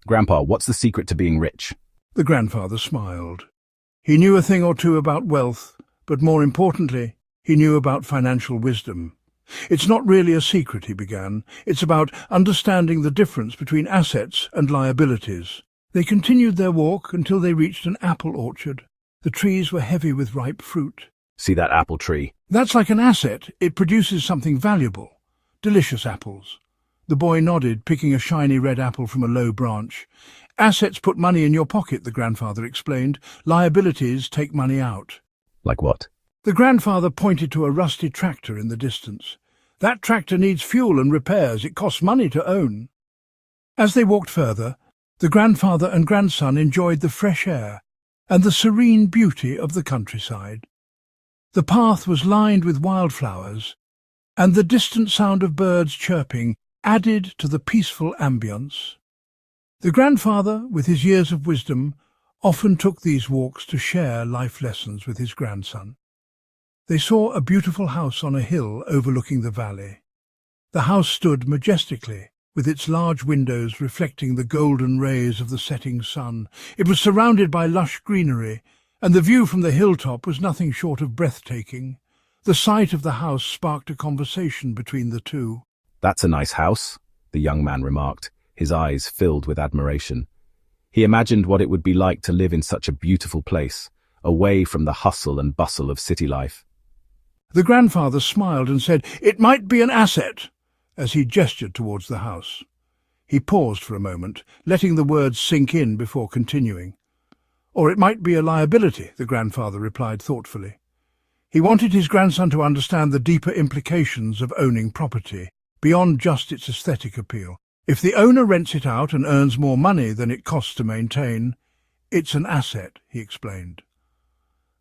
Grandpa, what's the secret to being rich? The grandfather smiled. He knew a thing or two about wealth, but more importantly, he knew about financial wisdom. It's not really a secret, he began. It's about understanding the difference between assets and liabilities. They continued their walk until they reached an apple orchard. The trees were heavy with ripe fruit. See that apple tree? That's like an asset. It produces something valuable. Delicious apples. The boy nodded, picking a shiny red apple from a low branch. Assets put money in your pocket, the grandfather explained. Liabilities take money out. Like what? The grandfather pointed to a rusty tractor in the distance. That tractor needs fuel and repairs. It costs money to own. As they walked further, the grandfather and grandson enjoyed the fresh air and the serene beauty of the countryside. The path was lined with wildflowers, and the distant sound of birds chirping added to the peaceful ambience. The grandfather, with his years of wisdom, often took these walks to share life lessons with his grandson. They saw a beautiful house on a hill overlooking the valley. The house stood majestically, with its large windows reflecting the golden rays of the setting sun. It was surrounded by lush greenery, and the view from the hilltop was nothing short of breathtaking. The sight of the house sparked a conversation between the two. That's a nice house, the young man remarked, his eyes filled with admiration. He imagined what it would be like to live in such a beautiful place, away from the hustle and bustle of city life. The grandfather smiled and said, "It might be an asset," as he gestured towards the house. He paused for a moment, letting the words sink in before continuing. "Or it might be a liability," the grandfather replied thoughtfully. He wanted his grandson to understand the deeper implications of owning property, beyond just its aesthetic appeal. If the owner rents it out and earns more money than it costs to maintain, it's an asset, he explained.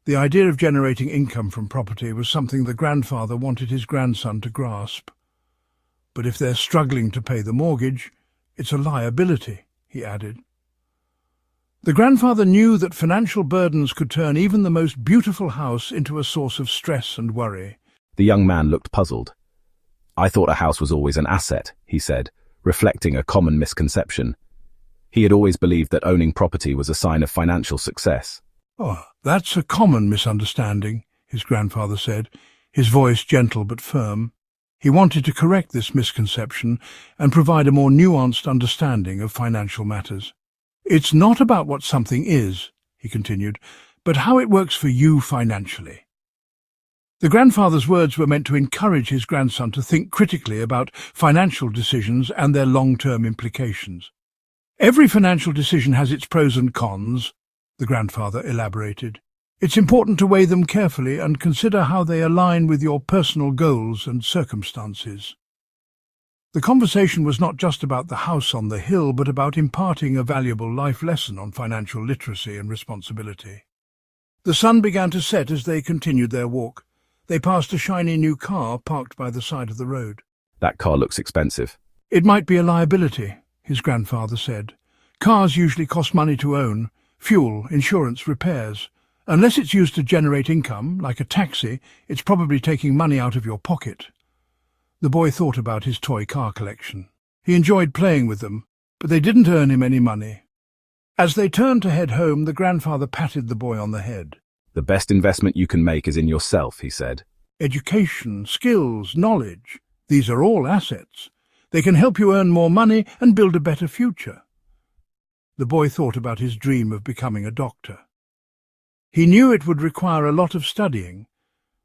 The idea of generating income from property was something the grandfather wanted his grandson to grasp. But if they're struggling to pay the mortgage, it's a liability, he added. The grandfather knew that financial burdens could turn even the most beautiful house into a source of stress and worry. The young man looked puzzled. "I thought a house was always an asset," he said, reflecting a common misconception. He had always believed that owning property was a sign of financial success. "Oh, that's a common misunderstanding," his grandfather said, his voice gentle but firm. He wanted to correct this misconception and provide a more nuanced understanding of financial matters. "It's not about what something is," he continued, "but how it works for you financially." The grandfather's words were meant to encourage his grandson to think critically about financial decisions and their long-term implications. "Every financial decision has its pros and cons," the grandfather elaborated. "It's important to weigh them carefully and consider how they align with your personal goals and circumstances." The conversation was not just about the house on the hill, but about imparting a valuable life lesson on financial literacy and responsibility. The sun began to set as they continued their walk. They passed a shiny new car parked by the side of the road. "That car looks expensive." "It might be a liability," his grandfather said. "Cars usually cost money to own, fuel, insurance, repairs. Unless it's used to generate income, like a taxi, it's probably taking money out of your pocket." The boy thought about his toy car collection. He enjoyed playing with them, but they didn't earn him any money. As they turned to head home, the grandfather patted the boy on the head. "The best investment you can make is in yourself," he said. "Education, skills, knowledge, these are all assets. They can help you earn more money and build a better future." The boy thought about his dream of becoming a doctor. He knew it would require a lot of studying,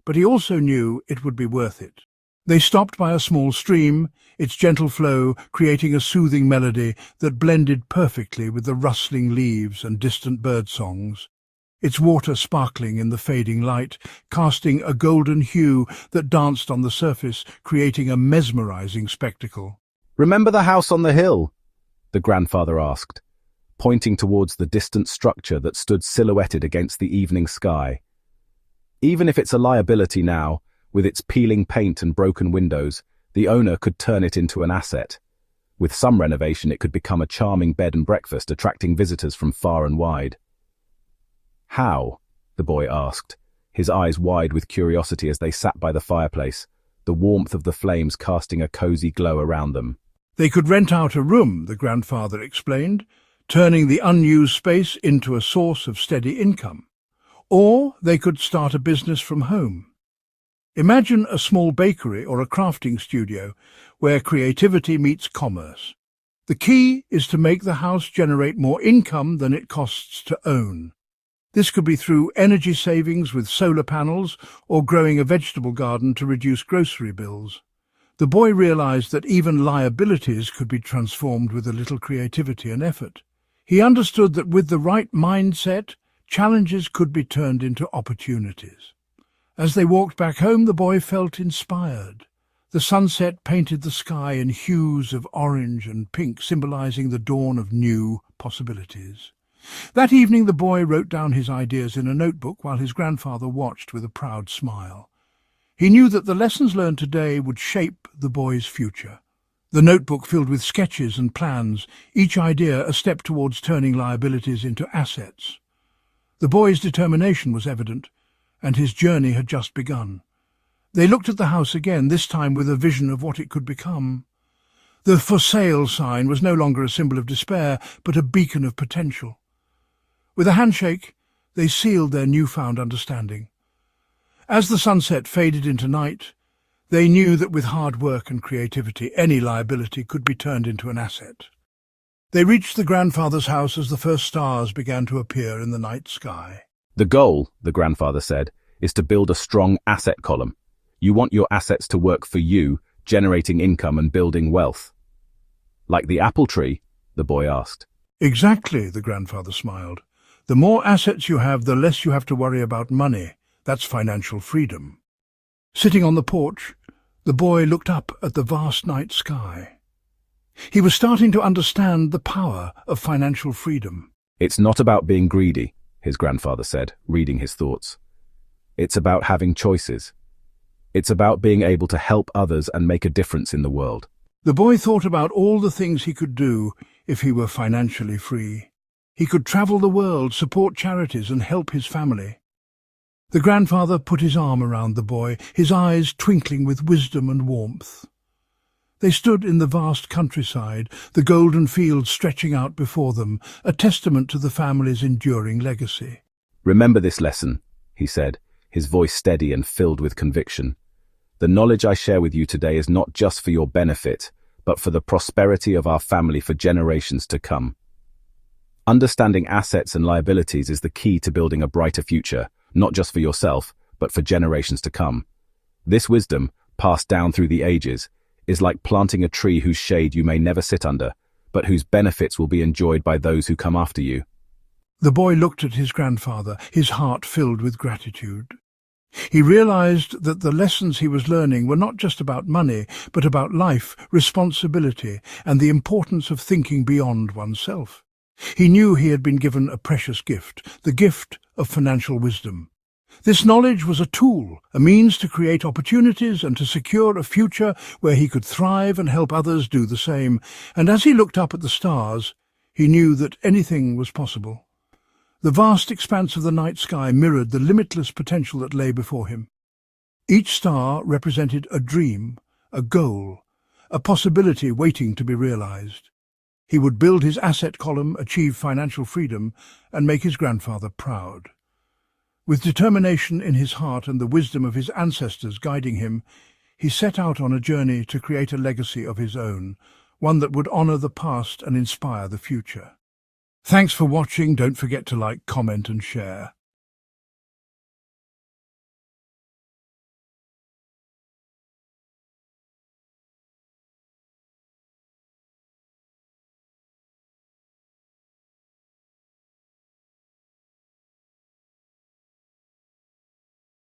but he also knew it would be worth it. They stopped by a small stream, its gentle flow creating a soothing melody that blended perfectly with the rustling leaves and distant bird songs. Its water sparkling in the fading light, casting a golden hue that danced on the surface, creating a mesmerizing spectacle. "Remember the house on the hill?" the grandfather asked, pointing towards the distant structure that stood silhouetted against the evening sky. Even if it's a liability now, with its peeling paint and broken windows, the owner could turn it into an asset. With some renovation, it could become a charming bed and breakfast, attracting visitors from far and wide. "How?" the boy asked, his eyes wide with curiosity as they sat by the fireplace, the warmth of the flames casting a cozy glow around them. "They could rent out a room," the grandfather explained. turning the unused space into a source of steady income. Or they could start a business from home. Imagine a small bakery or a crafting studio where creativity meets commerce. The key is to make the house generate more income than it costs to own. This could be through energy savings with solar panels or growing a vegetable garden to reduce grocery bills. The boy realized that even liabilities could be transformed with a little creativity and effort. He understood that with the right mindset, challenges could be turned into opportunities. As they walked back home, the boy felt inspired. The sunset painted the sky in hues of orange and pink, symbolizing the dawn of new possibilities. That evening, the boy wrote down his ideas in a notebook while his grandfather watched with a proud smile. He knew that the lessons learned today would shape the boy's future. The notebook filled with sketches and plans, each idea a step towards turning liabilities into assets. The boy's determination was evident, and his journey had just begun. They looked at the house again, this time with a vision of what it could become. The "for sale" sign was no longer a symbol of despair, but a beacon of potential. With a handshake, they sealed their newfound understanding. As the sunset faded into night, they knew that with hard work and creativity, any liability could be turned into an asset. They reached the grandfather's house as the first stars began to appear in the night sky. The goal, the grandfather said, is to build a strong asset column. You want your assets to work for you, generating income and building wealth. Like the apple tree? The boy asked. Exactly, the grandfather smiled. The more assets you have, the less you have to worry about money. That's financial freedom. Sitting on the porch, the boy looked up at the vast night sky. He was starting to understand the power of financial freedom. It's not about being greedy, his grandfather said, reading his thoughts. It's about having choices. It's about being able to help others and make a difference in the world. The boy thought about all the things he could do if he were financially free. He could travel the world, support charities, and help his family. The grandfather put his arm around the boy, his eyes twinkling with wisdom and warmth. They stood in the vast countryside, the golden fields stretching out before them, a testament to the family's enduring legacy. Remember this lesson, he said, his voice steady and filled with conviction. The knowledge I share with you today is not just for your benefit, but for the prosperity of our family for generations to come. Understanding assets and liabilities is the key to building a brighter future, not just for yourself, but for generations to come. This wisdom, passed down through the ages, is like planting a tree whose shade you may never sit under, but whose benefits will be enjoyed by those who come after you. The boy looked at his grandfather, his heart filled with gratitude. He realized that the lessons he was learning were not just about money, but about life, responsibility, and the importance of thinking beyond oneself. He knew he had been given a precious gift, the gift of financial wisdom. This knowledge was a tool, a means to create opportunities and to secure a future where he could thrive and help others do the same. And as he looked up at the stars, he knew that anything was possible. The vast expanse of the night sky mirrored the limitless potential that lay before him. Each star represented a dream, a goal, a possibility waiting to be realized. He would build his asset column, achieve financial freedom, and make his grandfather proud. With determination in his heart and the wisdom of his ancestors guiding him, he set out on a journey to create a legacy of his own, one that would honor the past and inspire the future. Thanks for watching. Don't forget to like, comment, and share.